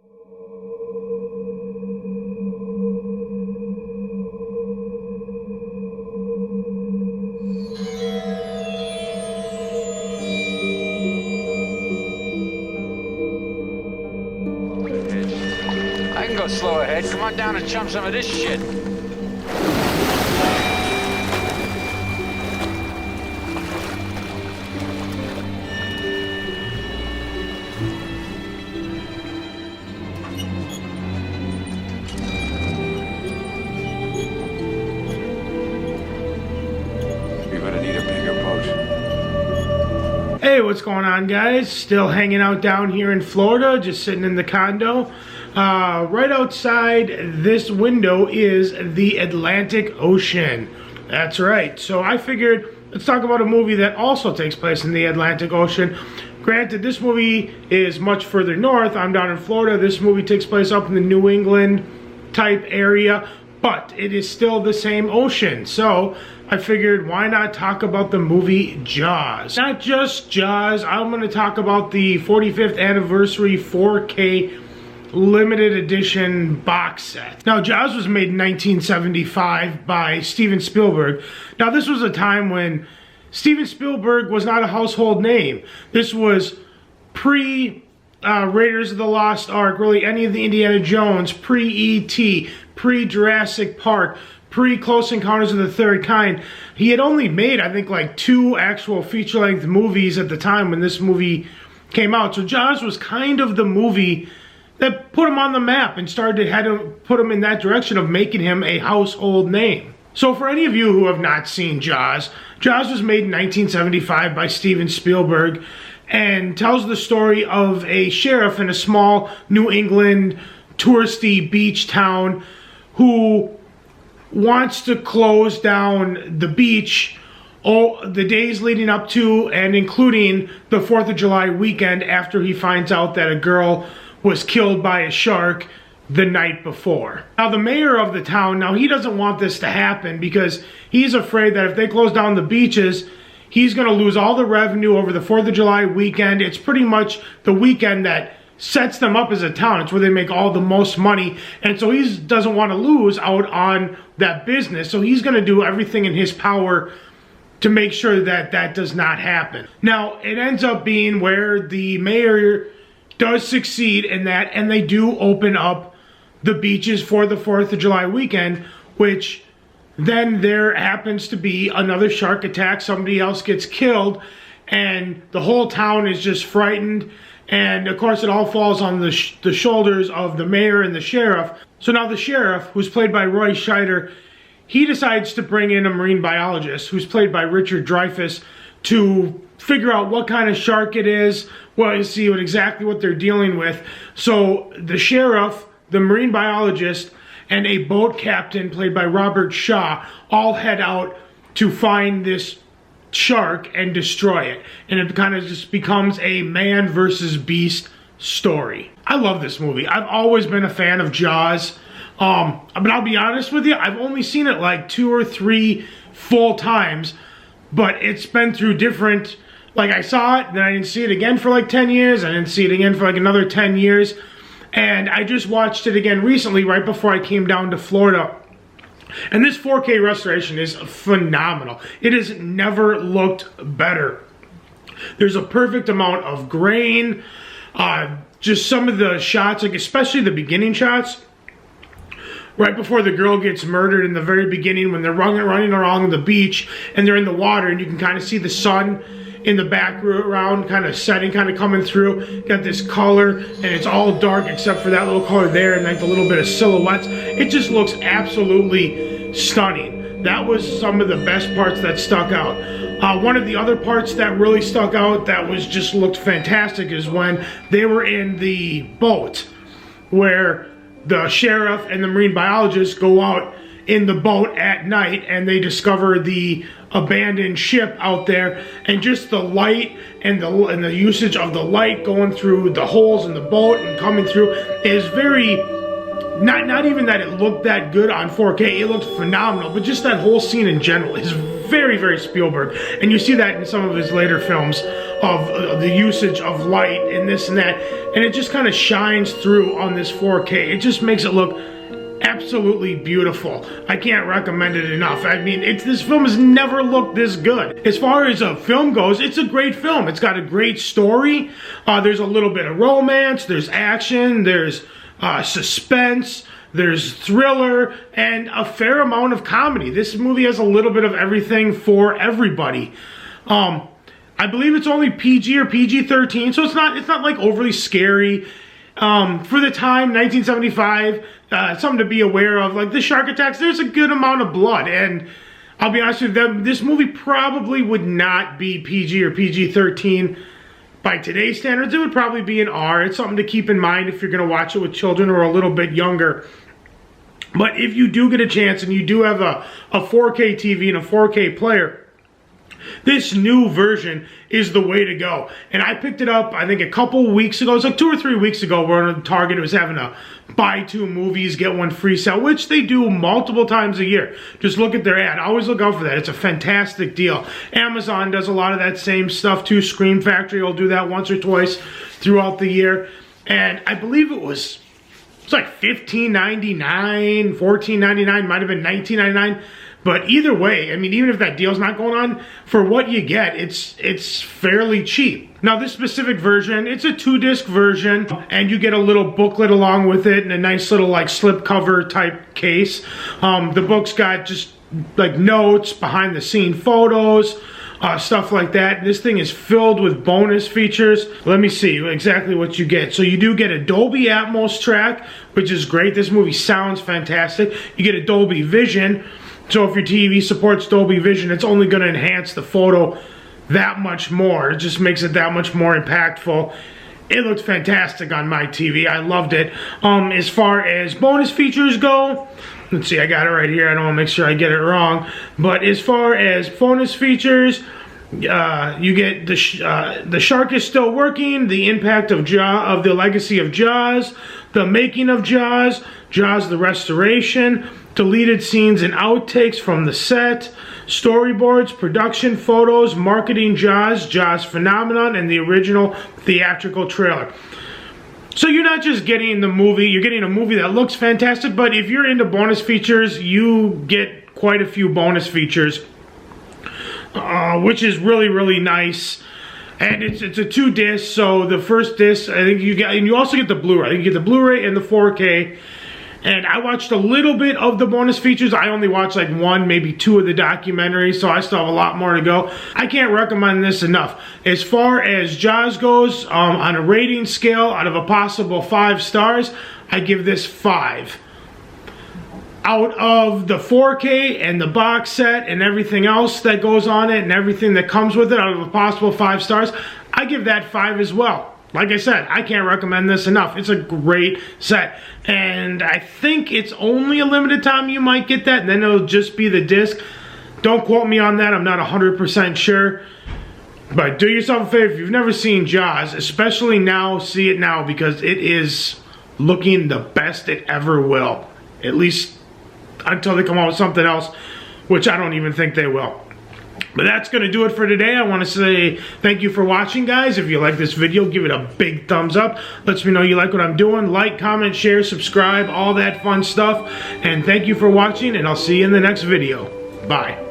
I can go slow ahead. Come on down and chum some of this shit. You're gonna need a bigger boat. Hey, what's going on, guys? Still hanging out down here in Florida, just sitting in the condo. Right outside this window is the Atlantic Ocean. That's right. So I figured, let's talk about a movie that also takes place in the Atlantic Ocean. Granted, this movie is much further north. I'm down in Florida. This movie takes place up in the New England type area, but it is still the same ocean. So I figured, why not talk about the movie Jaws? Not just Jaws, I'm going to talk about the 45th anniversary 4K limited edition box set. Now, Jaws was made in 1975 by Steven Spielberg. Now, this was a time when Steven Spielberg was not a household name. This was pre Raiders of the Lost Ark, really any of the Indiana Jones, pre-E.T., pre-Jurassic Park, pre-Close Encounters of the Third Kind. He had only made, I think, like 2 actual feature-length movies at the time when this movie came out. So Jaws was kind of the movie that put him on the map and had to put him in that direction of making him a household name. So for any of you who have not seen Jaws, Jaws was made in 1975 by Steven Spielberg and tells the story of a sheriff in a small New England touristy beach town who wants to close down the beach the days leading up to and including the 4th of July weekend after he finds out that a girl was killed by a shark the night before. Now, the mayor of the town, now he doesn't want this to happen because he's afraid that if they close down the beaches, he's going to lose all the revenue over the 4th of July weekend. It's pretty much the weekend that sets them up as a town. It's where they make all the most money. And so he doesn't want to lose out on that business. So he's going to do everything in his power to make sure that that does not happen. Now, it ends up being where the mayor does succeed in that, and they do open up the beaches for the 4th of July weekend, which then there happens to be another shark attack, somebody else gets killed, and the whole town is just frightened, and of course it all falls on the shoulders of the mayor and the sheriff. So now the sheriff, who's played by Roy Scheider, he decides to bring in a marine biologist, who's played by Richard Dreyfuss, to figure out what kind of shark it is, see exactly what they're dealing with. So the sheriff, the marine biologist, and a boat captain played by Robert Shaw all head out to find this shark and destroy it. And it kind of just becomes a man versus beast story. I love this movie. I've always been a fan of Jaws. But I'll be honest with you, I've only seen it like 2 or 3 full times, but it's been through different, like I saw it, then I didn't see it again for like 10 years, I didn't see it again for like another 10 years, and I just watched it again recently right before I came down to Florida. And this 4K restoration is phenomenal. It has never looked better. There's a perfect amount of grain, just some of the shots, like especially the beginning shots, right before the girl gets murdered in the very beginning when they're running along the beach and they're in the water and you can kind of see the sun in the background kind of setting, kind of coming through. Got this color and it's all dark except for that little color there and like the little bit of silhouettes. It just looks absolutely stunning. That was some of the best parts that stuck out. One of the other parts that really stuck out that was just looked fantastic is when they were in the boat where the sheriff and the marine biologist go out in the boat at night and they discover the abandoned ship out there, and just the light and the usage of the light going through the holes in the boat and coming through is very not even that it looked that good on 4K, it looked phenomenal, but just that whole scene in general is very, very Spielberg. And you see that in some of his later films of the usage of light and this and that, and it just kind of shines through on this 4K. It just makes it look absolutely beautiful. I can't recommend it enough. I mean, this film has never looked this good. As far as a film goes, it's a great film. It's got a great story. There's a little bit of romance, there's action, there's suspense, there's thriller, and a fair amount of comedy. This movie has a little bit of everything for everybody. I believe it's only PG or PG-13, so it's not like overly scary. For the time, 1975, something to be aware of. Like the shark attacks, there's a good amount of blood, and I'll be honest with you, this movie probably would not be PG or PG-13 by today's standards. It would probably be an R. It's something to keep in mind if you're going to watch it with children or a little bit younger. But if you do get a chance and you do have a 4K TV and a 4K player, this new version is the way to go. And I picked it up, I think, a couple weeks ago. It's like 2 or 3 weeks ago. We're on Target. It was having a buy 2 movies, get 1 free sale, which they do multiple times a year. Just look at their ad. Always look out for that. It's a fantastic deal. Amazon does a lot of that same stuff too. Scream Factory will do that once or twice throughout the year. And I believe it's like $15.99, $14.99, might have been $19.99. But either way, I mean, even if that deal's not going on, for what you get, it's fairly cheap. Now, this specific version, it's a 2-disc version, and you get a little booklet along with it and a nice little, like, slipcover type case. The book's got just, like, notes, behind-the-scene photos, stuff like that. This thing is filled with bonus features. Let me see exactly what you get. So you do get a Dolby Atmos track, which is great. This movie sounds fantastic. You get a Dolby Vision. So if your TV supports Dolby Vision, it's only going to enhance the photo that much more. It just makes it that much more impactful. It looked fantastic on my TV. I loved it. As far as bonus features go, let's see, I got it right here. I don't want to make sure I get it wrong. But as far as bonus features, you get the shark is still working, the impact of the legacy of Jaws, the making of Jaws, Jaws the restoration, deleted scenes and outtakes from the set, storyboards, production photos, marketing Jaws, Jaws Phenomenon, and the original theatrical trailer. So you're not just getting the movie, you're getting a movie that looks fantastic, but if you're into bonus features, you get quite a few bonus features, which is really, really nice. And it's a 2-disc, so the first disc, I think you get, and you also get the Blu-ray. I think you get the Blu-ray and the 4K. And I watched a little bit of the bonus features. I only watched like 1, maybe 2 of the documentaries, so I still have a lot more to go. I can't recommend this enough. As far as Jaws goes, on a rating scale, out of a possible 5 stars, I give this 5. Out of the 4K and the box set and everything else that goes on it and everything that comes with it, out of a possible 5 stars, I give that 5 as well. Like I said, I can't recommend this enough. It's a great set. And I think it's only a limited time you might get that, and then it'll just be the disc. Don't quote me on that. I'm not 100% sure. But do yourself a favor. If you've never seen Jaws, especially now, see it now, because it is looking the best it ever will. At least until they come out with something else, which I don't even think they will. But that's going to do it for today. I want to say thank you for watching, guys. If you like this video, give it a big thumbs up. Lets me know you like what I'm doing. Like, comment, share, subscribe, all that fun stuff. And thank you for watching, and I'll see you in the next video. Bye.